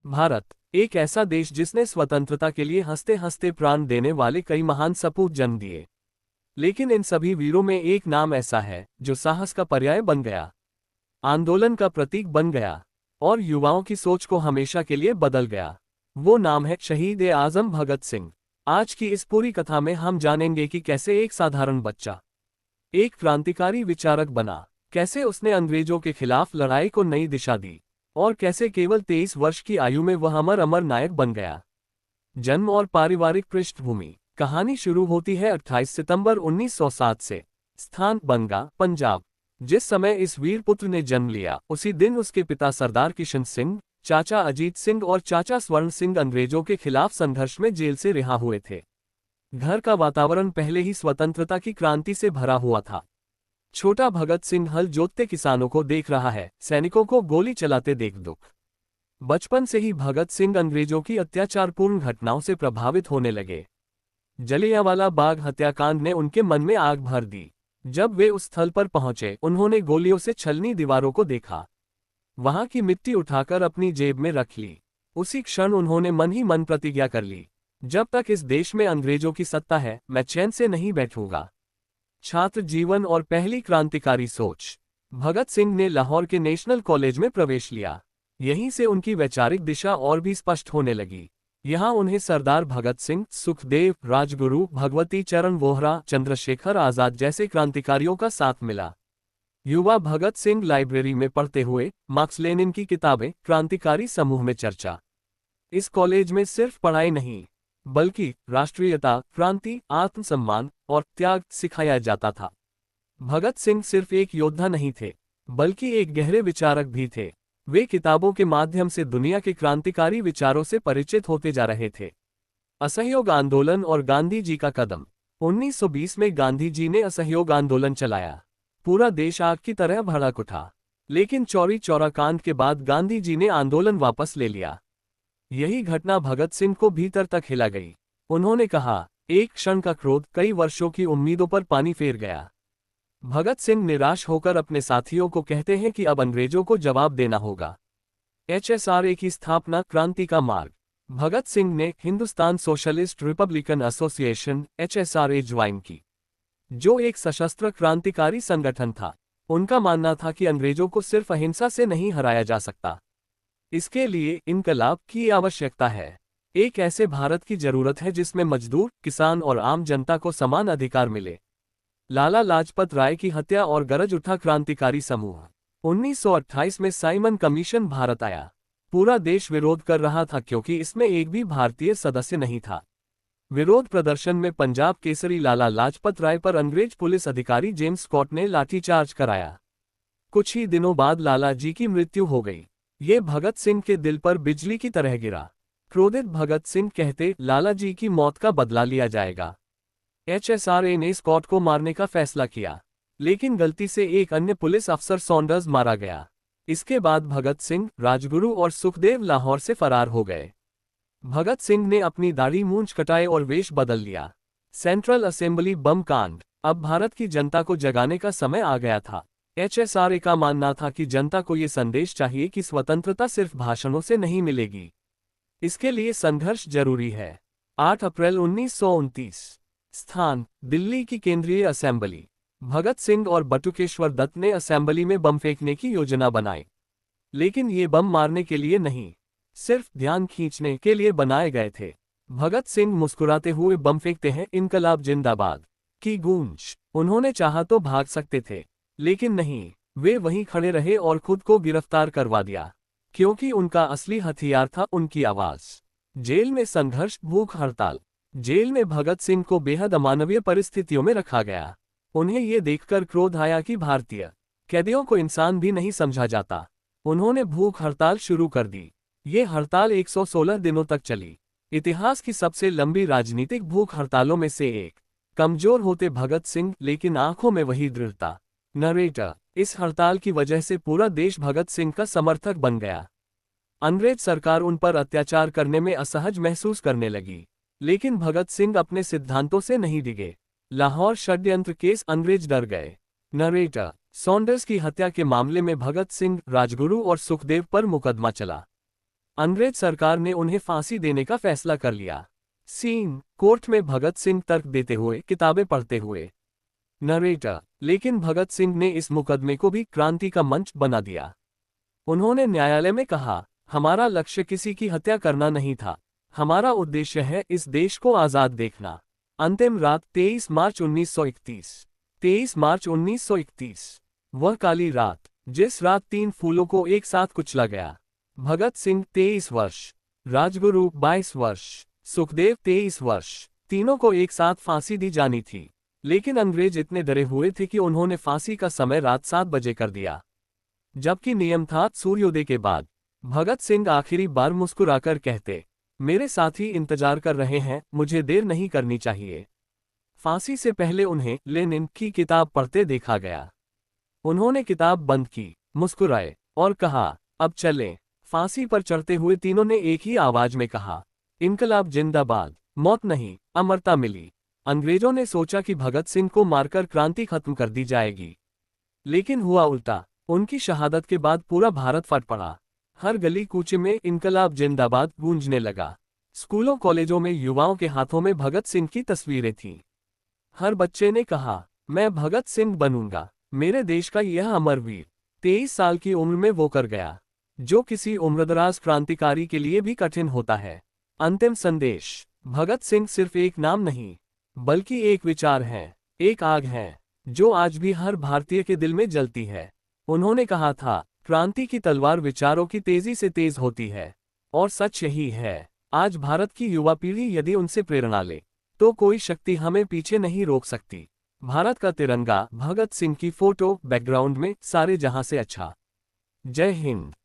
भारत, एक ऐसा देश जिसने स्वतंत्रता के लिए हंसते हंसते प्राण देने वाले कई महान सपूत जन्म दिए। लेकिन इन सभी वीरों में एक नाम ऐसा है जो साहस का पर्याय बन गया, आंदोलन का प्रतीक बन गया और युवाओं की सोच को हमेशा के लिए बदल गया। वो नाम है शहीद-ए-आज़म भगत सिंह। आज की इस पूरी कथा में हम जानेंगे कि कैसे एक साधारण बच्चा एक क्रांतिकारी विचारक बना, कैसे उसने अंग्रेजों के खिलाफ लड़ाई को नई दिशा दी और कैसे केवल 23 वर्ष की आयु में वह अमर अमर नायक बन गया। जन्म और पारिवारिक पृष्ठभूमि। कहानी शुरू होती है 28 सितंबर 1907 से। स्थान बंगा, पंजाब। जिस समय इस वीर पुत्र ने जन्म लिया उसी दिन उसके पिता सरदार किशन सिंह, चाचा अजीत सिंह और चाचा स्वर्ण सिंह अंग्रेजों के खिलाफ संघर्ष में जेल से रिहा हुए थे। घर का वातावरण पहले ही स्वतंत्रता की क्रांति से भरा हुआ था। छोटा भगत सिंह हल जोतते किसानों को देख रहा है, सैनिकों को गोली चलाते देख दुख। बचपन से ही भगत सिंह अंग्रेजों की अत्याचारपूर्ण घटनाओं से प्रभावित होने लगे। जलियांवाला बाग हत्याकांड ने उनके मन में आग भर दी। जब वे उस स्थल पर पहुंचे उन्होंने गोलियों से छलनी दीवारों को देखा, वहां की मिट्टी उठाकर अपनी जेब में रख ली। उसी क्षण उन्होंने मन ही मन प्रतिज्ञा कर ली, जब तक इस देश में अंग्रेजों की सत्ता है मैं चैन से नहीं बैठूंगा। छात्र जीवन और पहली क्रांतिकारी सोच। भगत सिंह ने लाहौर के नेशनल कॉलेज में प्रवेश लिया। यहीं से उनकी वैचारिक दिशा और भी स्पष्ट होने लगी। यहाँ उन्हें सरदार भगत सिंह, सुखदेव, राजगुरु, भगवती चरण वोहरा, चंद्रशेखर आजाद जैसे क्रांतिकारियों का साथ मिला। युवा भगत सिंह लाइब्रेरी में पढ़ते हुए मार्क्स लेनिन की किताबें, क्रांतिकारी समूह में चर्चा। इस कॉलेज में सिर्फ पढ़ाई नहीं बल्कि राष्ट्रीयता, क्रांति, आत्मसम्मान और त्याग सिखाया जाता था। भगत सिंह सिर्फ एक योद्धा नहीं थे बल्कि एक गहरे विचारक भी थे। वे किताबों के माध्यम से दुनिया के क्रांतिकारी विचारों से परिचित होते जा रहे थे। असहयोग आंदोलन और गांधी जी का कदम। 1920 में गांधी जी ने असहयोग आंदोलन चलाया। पूरा देश आग की तरह भड़क उठा। लेकिन चौरी चौरा कांड के बाद गांधी जी ने आंदोलन वापस ले लिया। यही घटना भगत सिंह को भीतर तक हिला गई। उन्होंने कहा, एक क्षण का क्रोध कई वर्षों की उम्मीदों पर पानी फेर गया। भगत सिंह निराश होकर अपने साथियों को कहते हैं कि अब अंग्रेजों को जवाब देना होगा। HSRA की स्थापना, क्रांति का मार्ग। भगत सिंह ने Hindustan socialist Republican association HSRA join की, जो एक सशस्त्र क्रांतिकारी संगठन था। उनका मानना था कि अंग्रेजों को सिर्फ अहिंसा से नहीं हराया जा सकता, इसके लिए इनकलाब की आवश्यकता है। एक ऐसे भारत की जरूरत है जिसमें मजदूर, किसान और आम जनता को समान अधिकार मिले। लाला लाजपत राय की हत्या और गरज उठा क्रांतिकारी समूह। 1928 में साइमन कमीशन भारत आया। पूरा देश विरोध कर रहा था क्योंकि इसमें एक भी भारतीय सदस्य नहीं था। विरोध प्रदर्शन में पंजाब केसरी लाला लाजपत राय पर अंग्रेज पुलिस अधिकारी जेम्स स्कॉट ने लाठीचार्ज कराया। कुछ ही दिनों बाद लाला जी की मृत्यु हो गई। ये भगत सिंह के दिल पर बिजली की तरह गिरा। क्रोधित भगत सिंह कहते, लाला जी की मौत का बदला लिया जाएगा। HSRA ने स्कॉट को मारने का फैसला किया, लेकिन गलती से एक अन्य पुलिस अफसर सॉन्डर्स मारा गया। इसके बाद भगत सिंह, राजगुरु और सुखदेव लाहौर से फरार हो गए। भगत सिंह ने अपनी दाढ़ी मूंछ कटाए और वेश बदल लिया। सेंट्रल असेंबली बम कांड। अब भारत की जनता को जगाने का समय आ गया था। HSRA का मानना था कि जनता को ये संदेश चाहिए कि स्वतंत्रता सिर्फ भाषणों से नहीं मिलेगी, इसके लिए संघर्ष जरूरी है। 8 अप्रैल 1929। स्थान, दिल्ली की केंद्रीय असेंबली। भगत सिंह और बटुकेश्वर दत्त ने असेंबली में बम फेंकने की योजना बनाई, लेकिन ये बम मारने के लिए नहीं, सिर्फ ध्यान खींचने के लिए बनाए गए थे। भगत सिंह मुस्कुराते हुए बम फेंकते हैं, इनकलाब जिंदाबाद की गूंज। उन्होंने चाहा तो भाग सकते थे, लेकिन नहीं, वे वहीं खड़े रहे और खुद को गिरफ्तार करवा दिया, क्योंकि उनका असली हथियार था उनकी आवाज। जेल में संघर्ष, भूख हड़ताल। जेल में भगत सिंह को बेहद अमानवीय परिस्थितियों में रखा गया। उन्हें ये देखकर क्रोध आया कि भारतीय कैदियों को इंसान भी नहीं समझा जाता। उन्होंने भूख हड़ताल शुरू कर दी। ये हड़ताल 116 दिनों तक चली। इतिहास की सबसे लंबी राजनीतिक भूख हड़तालों में से एक। कमजोर होते भगत सिंह, लेकिन आंखों में वही दृढ़ता। नरेटर। इस हड़ताल की वजह से पूरा देश भगत सिंह का समर्थक बन गया। अंग्रेज सरकार उन पर अत्याचार करने में असहज महसूस करने लगी, लेकिन भगत सिंह अपने सिद्धांतों से नहीं डिगे। लाहौर षड्यंत्र केस, अंग्रेज डर गए। नरेटर। सॉन्डर्स की हत्या के मामले में भगत सिंह, राजगुरु और सुखदेव पर मुकदमा चला। अंग्रेज सरकार ने उन्हें फांसी देने का फैसला कर लिया। सीन, कोर्ट में भगत सिंह तर्क देते हुए, किताबें पढ़ते हुए। नरेटर, लेकिन भगत सिंह ने इस मुकदमे को भी क्रांति का मंच बना दिया। उन्होंने न्यायालय में कहा, हमारा लक्ष्य किसी की हत्या करना नहीं था, हमारा उद्देश्य है इस देश को आजाद देखना। अंतिम रात 23 मार्च 1931। 23 मार्च 1931, वह काली रात, जिस रात 3 फूलों को एक साथ कुचला गया। भगत सिंह 23 वर्ष, राजगुरु 22 वर्ष, सुखदेव 23 वर्ष, तीनों को एक साथ फांसी दी जानी थी। लेकिन अंग्रेज इतने डरे हुए थे कि उन्होंने फांसी का समय रात 7 बजे कर दिया, जबकि नियम था सूर्योदय के बाद। भगत सिंह आखिरी बार मुस्कुराकर कहते, मेरे साथी इंतजार कर रहे हैं, मुझे देर नहीं करनी चाहिए। फांसी से पहले उन्हें लेनिन की किताब पढ़ते देखा गया। उन्होंने किताब बंद की, मुस्कुराए और कहा, अब चलें। फांसी पर चढ़ते हुए तीनों ने एक ही आवाज में कहा, इनकलाब जिंदाबाद, मौत नहीं, अमरता मिली। अंग्रेजों ने सोचा कि भगत सिंह को मारकर क्रांति खत्म कर दी जाएगी, लेकिन हुआ उल्टा। उनकी शहादत के बाद पूरा भारत फट पड़ा। हर गली कूचे में इनकलाब जिंदाबाद गूंजने लगा। स्कूलों कॉलेजों में युवाओं के हाथों में भगत सिंह की तस्वीरें थीं। हर बच्चे ने कहा, मैं भगत सिंह बनूंगा, मेरे देश का यह अमरवीर। 23 साल की उम्र में वो कर गया जो किसी उम्रदराज क्रांतिकारी के लिए भी कठिन होता है। अंतिम संदेश, भगत सिंह सिर्फ एक नाम नहीं, बल्कि एक विचार है, एक आग है, जो आज भी हर भारतीय के दिल में जलती है। उन्होंने कहा था, क्रांति की तलवार विचारों की तेजी से तेज होती है, और सच यही है। आज भारत की युवा पीढ़ी यदि उनसे प्रेरणा ले, तो कोई शक्ति हमें पीछे नहीं रोक सकती। भारत का तिरंगा, भगत सिंह की फोटो बैकग्राउंड में, सारे जहां से अच्छा। जय हिंद।